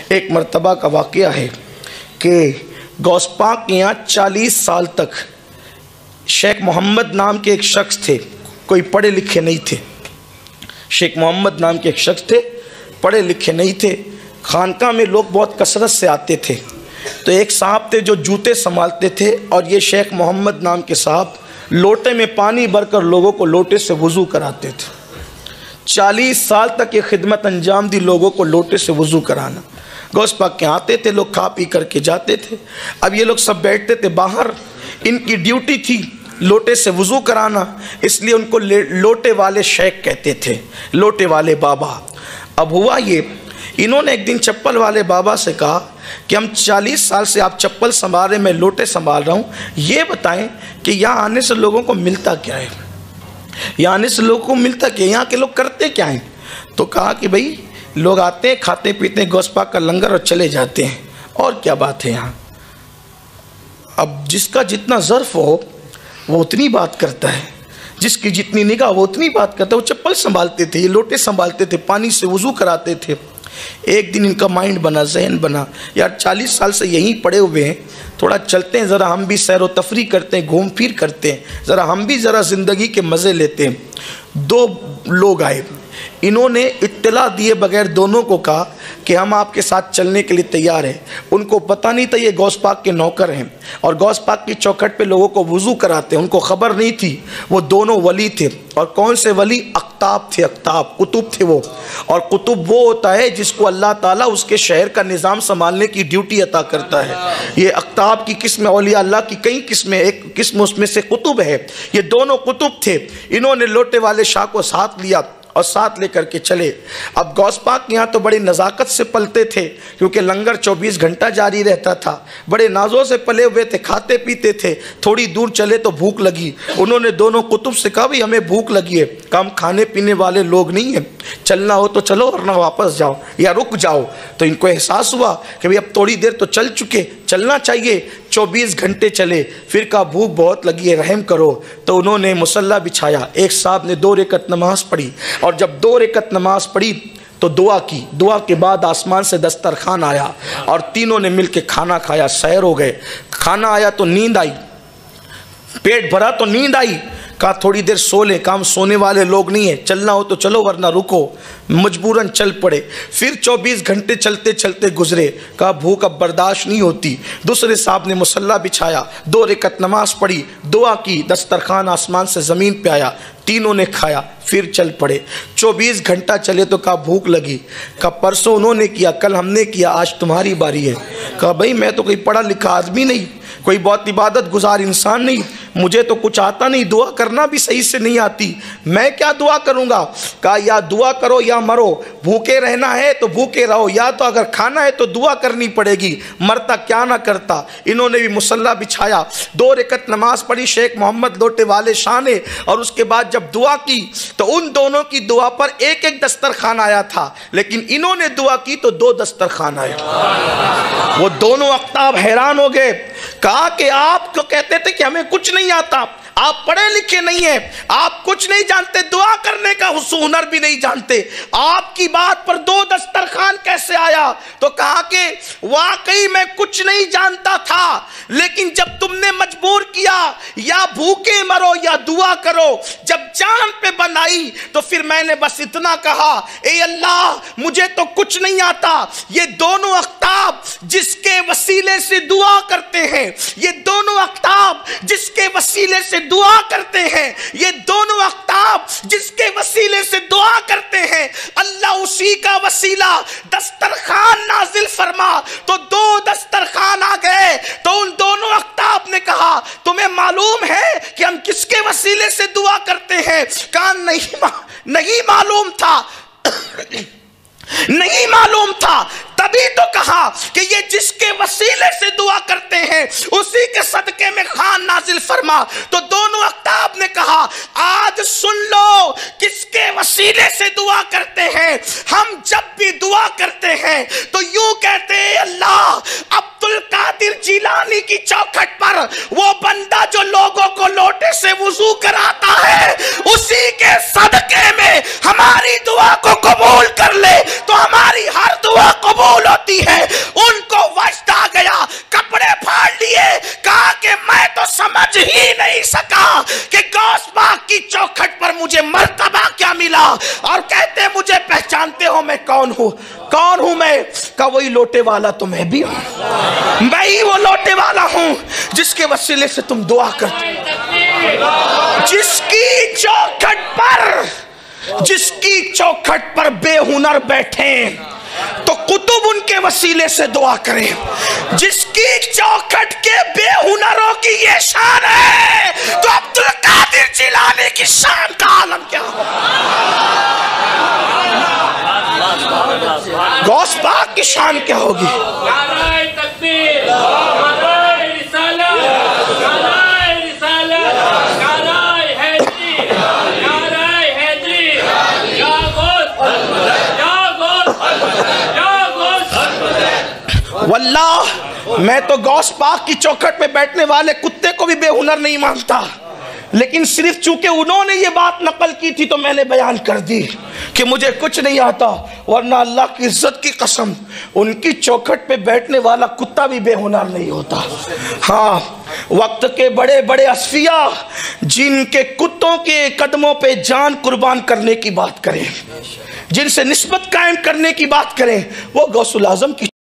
ایک مرتبہ کا واقعہ ہے کہ غوث پاک کے یہاں 40 سال تک شیخ محمد نام کے ایک شخص تھے، کوئی پڑھے لکھے نہیں تھے۔ شیخ محمد نام کے ایک شخص تھے، پڑھے لکھے نہیں تھے، خانقاہ میں لوگ بہت کثرت سے آتے تھے۔ تو ایک صاحب تھے جو جوتے سنبھالتے تھے، اور یہ شیخ محمد نام کے صاحب لوٹے میں پانی بھر کر لوگوں کو لوٹے سے وضو کراتے تھے۔ 40 سال تک یہ خدمت انجام دی، لوگوں کو لوٹے سے وضو کرانا۔ غوث پاک کے آتے تھے لوگ، کھا پی کر کے جاتے تھے۔ اب یہ لوگ سب بیٹھتے تھے باہر، ان کی ڈیوٹی تھی لوٹے سے وضو کرانا، اس لیے ان کو لوٹے والے شیخ کہتے تھے، لوٹے والے بابا۔ اب ہوا یہ، انہوں نے ایک دن چپل والے بابا سے کہا کہ ہم 40 سال سے آپ چپل سنبھال رہے ہیں، میں لوٹے سنبھال رہا ہوں، یہ بتائیں کہ یہاں آنے سے لوگوں کو ملتا کیا ہے؟ یہاں آنے سے لوگوں کو ملتا کیا ہے؟ یہاں کے لوگ کرتے کیا ہیں؟ تو کہا کہ بھئی لوگ آتے ہیں، کھاتے پیتے ہیں غوث پاک کا لنگر اور چلے جاتے ہیں، اور کیا بات ہے یہاں؟ اب جس کا جتنا ظرف ہو وہ اتنی بات کرتا ہے، جس کی جتنی نگاہ وہ اتنی بات کرتا ہے۔ وہ چپل سنبھالتے تھے، یہ لوٹے سنبھالتے تھے، پانی سے وضو کراتے تھے۔ ایک دن ان کا مائنڈ بنا، ذہن بنا، یار 40 سال سے یہیں پڑے ہوئے ہیں، تھوڑا چلتے ہیں، ذرا ہم بھی سیر و تفریح کرتے ہیں، گھوم پھر کرتے ہیں، ذرا ہم بھی ذرا زندگی کے مزے لیتے ہیں۔ 2 لوگ آئے، انہوں نے اطلاع دیے بغیر دونوں کو کہا کہ ہم آپ کے ساتھ چلنے کے لیے تیار ہیں۔ ان کو پتہ نہیں تھا یہ غوث پاک کے نوکر ہیں، اور غوث پاک کی چوکھٹ پہ لوگوں کو وضو کراتے ہیں، ان کو خبر نہیں تھی۔ وہ دونوں ولی تھے، اور کون سے ولی؟ اقطاب تھے، اقطاب قطب تھے وہ۔ اور قطب وہ ہوتا ہے جس کو اللہ تعالیٰ اس کے شہر کا نظام سنبھالنے کی ڈیوٹی عطا کرتا ہے۔ یہ اقطاب کی قسم، اولیاء اللہ کی کئی قسمیں، ایک قسم اس میں سے قطب ہے۔ یہ دونوں قطب تھے، انہوں نے لوٹے والے شاہ کو ساتھ لیا اور ساتھ لے کر کے چلے۔ اب غوث پاک یہاں تو بڑی نزاکت سے پلتے تھے، کیونکہ لنگر 24 گھنٹہ جاری رہتا تھا، بڑے نازوں سے پلے ہوئے تھے، کھاتے پیتے تھے۔ تھوڑی دور چلے تو بھوک لگی، انہوں نے دونوں قطب سے کہا بھی ہمیں بھوک لگی ہے۔ کہا ہم کھانے پینے والے لوگ نہیں ہیں، چلنا ہو تو چلو ورنہ واپس جاؤ یا رک جاؤ۔ تو ان کو احساس ہوا کہ اب تھوڑی دیر تو چل چکے، چلنا چاہیے۔ 24 گھنٹے چلے، پھر کہا بھوک بہت لگی ہے، رحم کرو۔ تو انہوں نے مصلی بچھایا، ایک صاحب نے 2 رکعت نماز پڑھی، اور جب 2 رکعت نماز پڑھی تو دعا کی۔ دعا کے بعد آسمان سے دسترخوان آیا، اور تینوں نے مل کے کھانا کھایا، سحر ہو گئے۔ کھانا آیا تو نیند آئی، پیٹ بھرا تو نیند آئی۔ کہا تھوڑی دیر سو لیں، کام سونے والے لوگ نہیں ہیں، چلنا ہو تو چلو ورنہ رکو۔ مجبوراً چل پڑے۔ پھر 24 گھنٹے چلتے چلتے گزرے، کہا بھوک اب برداشت نہیں ہوتی۔ دوسرے صاحب نے مصلی بچھایا، 2 رکعت نماز پڑھی، دعا کی، دسترخوان آسمان سے زمین پہ آیا، تینوں نے کھایا، پھر چل پڑے۔ 24 گھنٹہ چلے تو کہا بھوک لگی۔ کہا پرسوں انہوں نے کیا، کل ہم نے کیا، آج تمہاری باری ہے۔ کہا بھئی میں تو کوئی پڑھا لکھا آدمی نہیں، کوئی بہت عبادت گزار انسان نہیں، مجھے تو کچھ آتا نہیں، دعا کرنا بھی صحیح سے نہیں آتی، میں کیا دعا کروں گا؟ کہا یا دعا کرو یا مرو، بھوکے رہنا ہے تو بھوکے رہو، یا تو اگر کھانا ہے تو دعا کرنی پڑے گی، مرتا کیا نہ کرتا۔ انہوں نے بھی مصلی بچھایا، 2 رکعت نماز پڑھی شیخ محمد لوٹے والے شاہ نے، اور اس کے بعد جب دعا کی تو ان دونوں کی دعا پر ایک ایک دسترخوان آیا تھا، لیکن انہوں نے دعا کی تو 2 دسترخوان آئے۔ وہ دونوں اقطاب حیران ہو گئے، کہا کہ آپ کو کہتے تھے کہ ہمیں کچھ نہیں آتا، آپ پڑھے لکھے نہیں ہیں، آپ کچھ نہیں جانتے، دعا کرنے کا ہنر بھی نہیں جانتے، آپ کی بات پر 2 دسترخوان کیسے آیا؟ تو کہا کہ واقعی میں کچھ نہیں جانتا تھا، لیکن جب تم نے مجبور کیا یا بھوکے مرو یا دعا کرو، جب جان پہ بنائی تو پھر میں نے بس اتنا کہا، اے اللہ مجھے تو کچھ نہیں آتا۔ یہ دونوں اقطاب جس کے وسیلے سے دعا کرتے ہیں، یہ دونوں اقطاب جس کے وسیلے سے دعا کرتے ہیں، یہ دونوں اقطاب جس کے وسیلے سے دعا کرتے ہیں، اللہ اسی کا وسیلہ دسترخوان نازل فرما تو 2 دسترخوان آ گئے۔ تو ان دونوں اقطاب نے کہا تمہیں معلوم ہے کہ ہم کس کے وسیلے سے دعا کرتے ہیں؟ کہا نہیں معلوم تھا، نہیں معلوم تھا۔ تبھی تو کہا کہ یہ جس کے وسیلے سے دعا کرتے ہیں اسی کے صدقے میں خان نازل فرما۔ تو دونوں اقطاب نے کہا آج سن لو کس کے وسیلے سے دعا کرتے ہیں۔ ہم جب بھی دعا کرتے ہیں تو یوں کہتے ہیں اللہ عبد القادر جیلانی کی چوکھٹ پر وہ بندہ جو لوگوں کو لوٹے سے وضو کراتا ہے اسی کے صدقے میں ہماری دعا کو قبول کر لے تو ہماری ہر دعا قبول ہوتی ہے۔ کہا وہی لوٹے والا تو میں بھی ہوں، میں ہی وہ لوٹے والا ہوں جس کے وسیلے سے تم دعا کرتے، جس کی چوکھٹ پر بے ہنر بیٹھیں تو قطب ان کے وسیلے سے دعا کریں، جس کی چوکھٹ کے بے ہنروں کی یہ شان ہے تو عبدالقادر جیلانی کی شان کا عالم کیا ہو، غوث پاک کی شان کیا ہوگی؟ نعرہ تکبیر، نعرہ رسالت، نعرہ رسالت، نعرہ حیدری، نعرہ حیدری، یا غوث، یا غوث، یا غوث۔ واللہ میں تو غوث پاک کی چوکھٹ میں بیٹھنے والے کتے کو بھی بے ہنر نہیں مانتا، لیکن صرف چونکہ انہوں نے یہ بات نقل کی تھی تو میں نے بیان کر دی کہ مجھے کچھ نہیں آتا، ورنہ اللہ کی عزت کی قسم ان کی چوکھٹ پہ بیٹھنے والا کتا بھی بے ہنر نہیں ہوتا۔ ہاں، وقت کے بڑے بڑے اصفیاء جن کے کتوں کے قدموں پہ جان قربان کرنے کی بات کریں، جن سے نسبت قائم کرنے کی بات کریں، وہ غوث الاعظم کی